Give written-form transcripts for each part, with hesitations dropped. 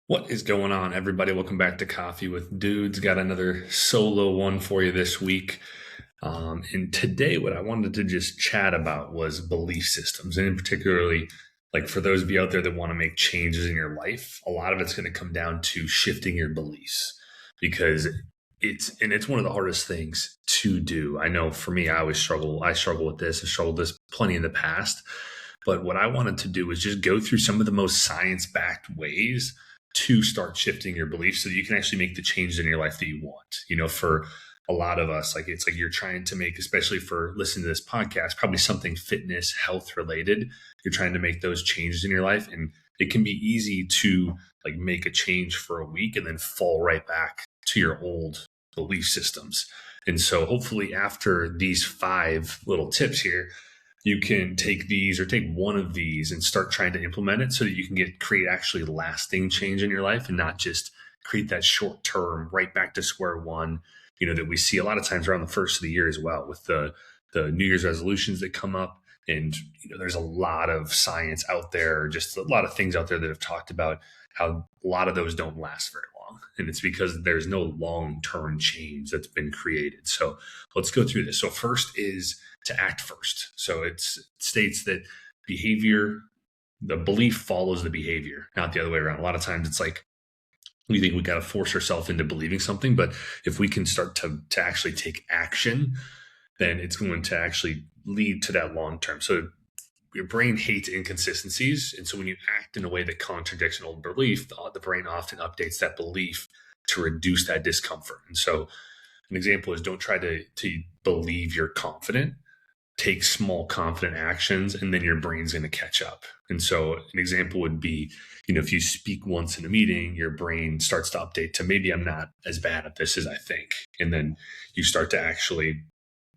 What is going on, everybody? Welcome back to Coffee with Dudes. Got another solo one for you this week. And today, what I wanted to just chat about was belief systems, and in particularly, like for those of you out there that want to make changes in your life, a lot of it's going to come down to shifting your beliefs because it's one of the hardest things to do. I know for me, I always struggle. I struggle with this. I struggled with this plenty in the past. But what I wanted to do was just go through some of the most science-backed ways to start shifting your beliefs so that you can actually make the changes in your life that you want. For a lot of us, like it's like you're trying to make, especially for listening to this podcast, probably something fitness, health related. You're trying to make those changes in your life. And it can be easy to like make a change for a week and then fall right back to your old belief systems. And so hopefully after these 5 little tips here, you can take these or take one of these and start trying to implement it so that you can create actually lasting change in your life and not just create that short term right back to square one, that we see a lot of times around the first of the year as well with the New Year's resolutions that come up. And there's a lot of science out there, just a lot of things out there that have talked about how a lot of those don't last very long. And it's because there's no long-term change that's been created. So let's go through this. So first is to act first. So it states that the belief follows the behavior, not the other way around. A lot of times it's like we think we got to force ourselves into believing something, but if we can start to actually take action, then it's going to actually lead to that long term. So your brain hates inconsistencies. And so when you act in a way that contradicts an old belief, the brain often updates that belief to reduce that discomfort. And so an example is don't try to believe you're confident. Take small confident actions and then your brain's going to catch up. And so an example would be, if you speak once in a meeting, your brain starts to update to maybe I'm not as bad at this as I think. And then you start to actually,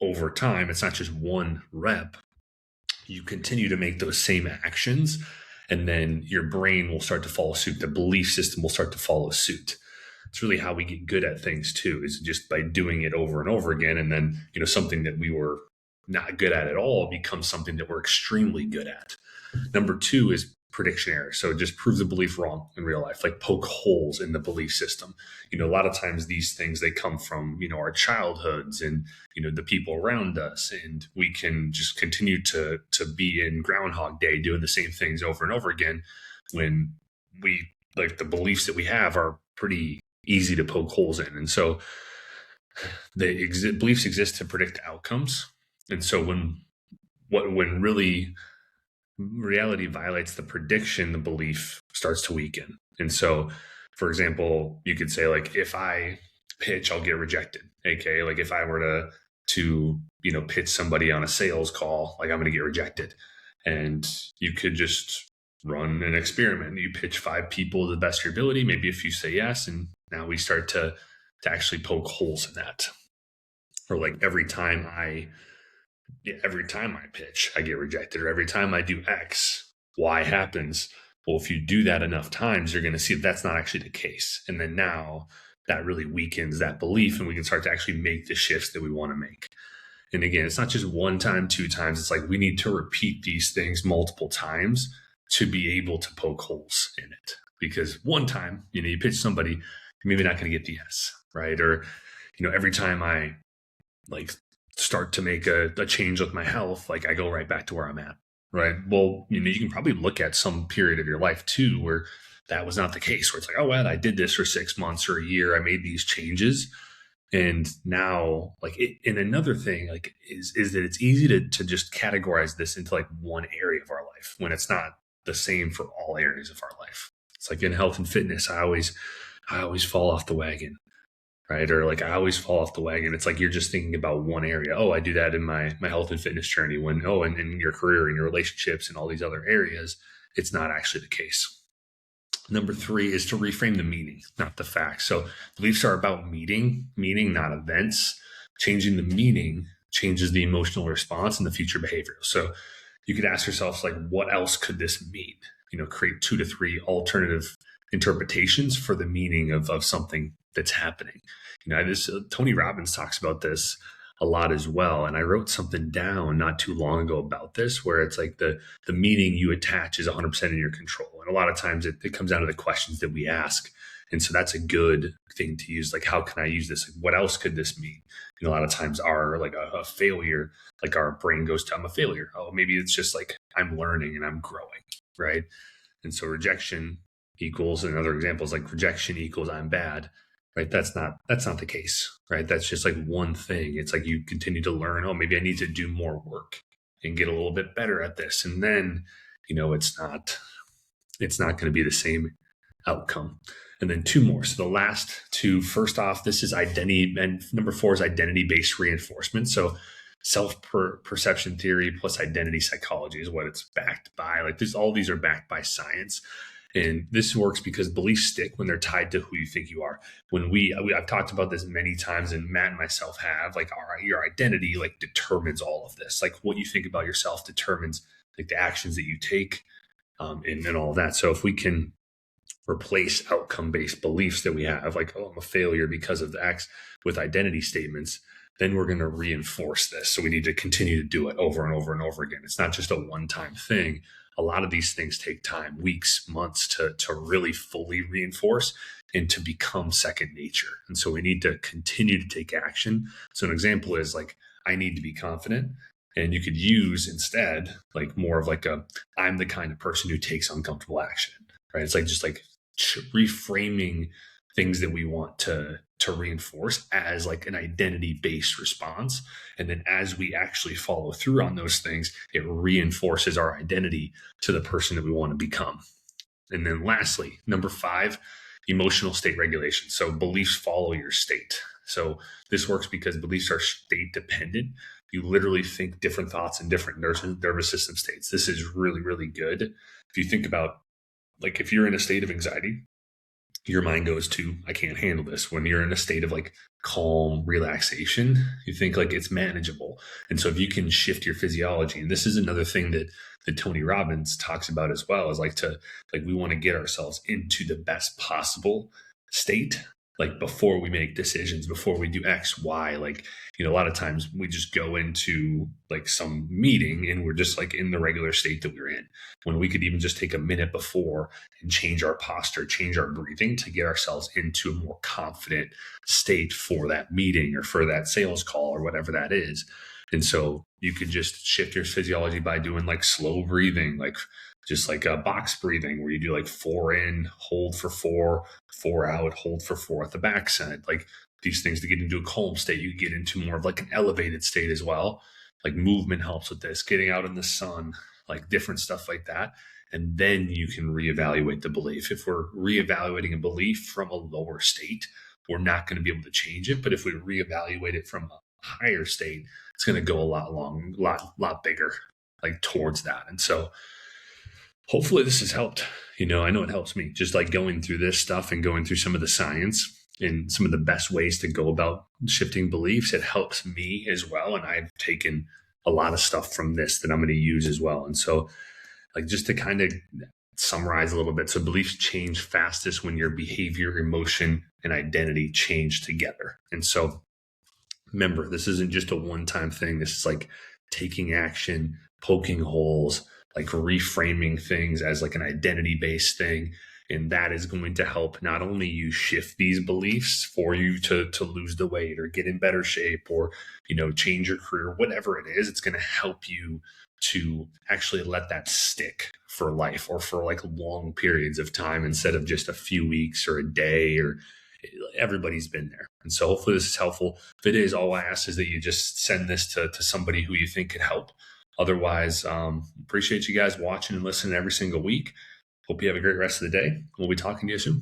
over time, it's not just one rep, you continue to make those same actions and then your brain will start to follow suit. The belief system will start to follow suit. It's really how we get good at things too, is just by doing it over and over again. And then, something that we were not good at all becomes something that we're extremely good at. Number 2 is prediction error. So just prove the belief wrong in real life, like poke holes in the belief system. A lot of times these things, they come from, our childhoods and, the people around us. And we can just continue to be in Groundhog Day doing the same things over and over again when we, like the beliefs that we have are pretty easy to poke holes in. And so beliefs exist to predict outcomes. And so when really reality violates the prediction, the belief starts to weaken. And so, for example, you could say like, if I pitch, I'll get rejected. Okay. Like if I were to pitch somebody on a sales call, like I'm going to get rejected. And you could just run an experiment. You pitch 5 people to the best of your ability. Maybe a few say yes. And now we start to actually poke holes in that. Or like every time I pitch, I get rejected, or every time I do X, Y happens. Well, if you do that enough times, you're going to see that that's not actually the case. And then now that really weakens that belief and we can start to actually make the shifts that we want to make. And again, it's not just 1 time, 2 times. It's like we need to repeat these things multiple times to be able to poke holes in it. Because 1 time, you pitch somebody, you're maybe not going to get the yes, right? Or, every time I like start to make a change with my health, like I go right back to where I'm at, right? Well, you can probably look at some period of your life too where that was not the case, where it's like, oh, well, I did this for 6 months or a year. I made these changes. And now and another thing like is that it's easy to just categorize this into like one area of our life when it's not the same for all areas of our life. It's like in health and fitness, I always fall off the wagon. Right. Or like I always fall off the wagon. It's like you're just thinking about one area. Oh, I do that in my health and fitness journey and in your career and your relationships and all these other areas. It's not actually the case. Number 3 is to reframe the meaning, not the facts. So beliefs are about meaning, not events. Changing the meaning changes the emotional response and the future behavior. So you could ask yourself, like, what else could this mean? Create 2 to 3 alternative interpretations for the meaning of something that's happening. Tony Robbins talks about this a lot as well. And I wrote something down not too long ago about this, where it's like the meaning you attach is 100% in your control. And a lot of times it comes down to the questions that we ask. And so that's a good thing to use. Like, how can I use this? Like, what else could this mean? A lot of times our like a failure, like our brain goes to, I'm a failure. Oh, maybe it's just like I'm learning and I'm growing, right? And so rejection equals, another example is like rejection equals I'm bad, right? That's not the case, right? That's just like one thing. It's like you continue to learn, oh, maybe I need to do more work and get a little bit better at this. And then, it's not going to be the same outcome. And then two more. So the last two, first off, this is identity, and number 4 is identity-based reinforcement. So self-perception theory plus identity psychology is what it's backed by. Like this, all these are backed by science. And this works because beliefs stick when they're tied to who you think you are. I've talked about this many times, and Matt and myself have, like, your identity like determines all of this. Like what you think about yourself determines like the actions that you take, and all of that. So if we can replace outcome-based beliefs that we have, like, oh, I'm a failure because of the X, with identity statements, then we're going to reinforce this. So we need to continue to do it over and over and over again. It's not just a one-time thing. A lot of these things take time, weeks, months to really fully reinforce and to become second nature. And so we need to continue to take action. So an example is like, I need to be confident. And you could use instead like more of like I'm the kind of person who takes uncomfortable action, right? It's like just like reframing things that we want to reinforce as like an identity-based response. And then as we actually follow through on those things, it reinforces our identity to the person that we want to become. And then lastly, number 5, emotional state regulation. So beliefs follow your state. So this works because beliefs are state dependent. You literally think different thoughts in different nervous system states. This is really, really good. If you think about, like, if you're in a state of anxiety, your mind goes to, I can't handle this. When you're in a state of like calm relaxation, you think like it's manageable. And so if you can shift your physiology, and this is another thing that Tony Robbins talks about as well, is like we want to get ourselves into the best possible state, like before we make decisions, before we do X, Y. Like, a lot of times we just go into like some meeting and we're just like in the regular state that we're in, when we could even just take a minute before and change our posture, change our breathing to get ourselves into a more confident state for that meeting or for that sales call or whatever that is. And so you could just shift your physiology by doing like slow breathing, like just like a box breathing where you do like 4 in, hold for 4, 4 out, hold for 4 at the backside. Like these things to get into a calm state, you get into more of like an elevated state as well. Like movement helps with this, getting out in the sun, like different stuff like that. And then you can reevaluate the belief. If we're reevaluating a belief from a lower state, we're not going to be able to change it. But if we reevaluate it from a higher state, it's going to go a lot bigger, like towards that. And so hopefully this has helped. I know it helps me, just like going through this stuff and going through some of the science and some of the best ways to go about shifting beliefs. It helps me as well. And I've taken a lot of stuff from this that I'm going to use as well. And so, like, just to kind of summarize a little bit. So beliefs change fastest when your behavior, emotion, and identity change together. And so remember, this isn't just a one-time thing. This is like taking action, poking holes, like reframing things as like an identity-based thing. And that is going to help not only you shift these beliefs for you to lose the weight or get in better shape or, change your career, whatever it is, it's going to help you to actually let that stick for life or for like long periods of time instead of just a few weeks or a day. Or everybody's been there. And so hopefully this is helpful. If it is, all I ask is that you just send this to somebody who you think could help. Otherwise, appreciate you guys watching and listening every single week. Hope you have a great rest of the day. We'll be talking to you soon.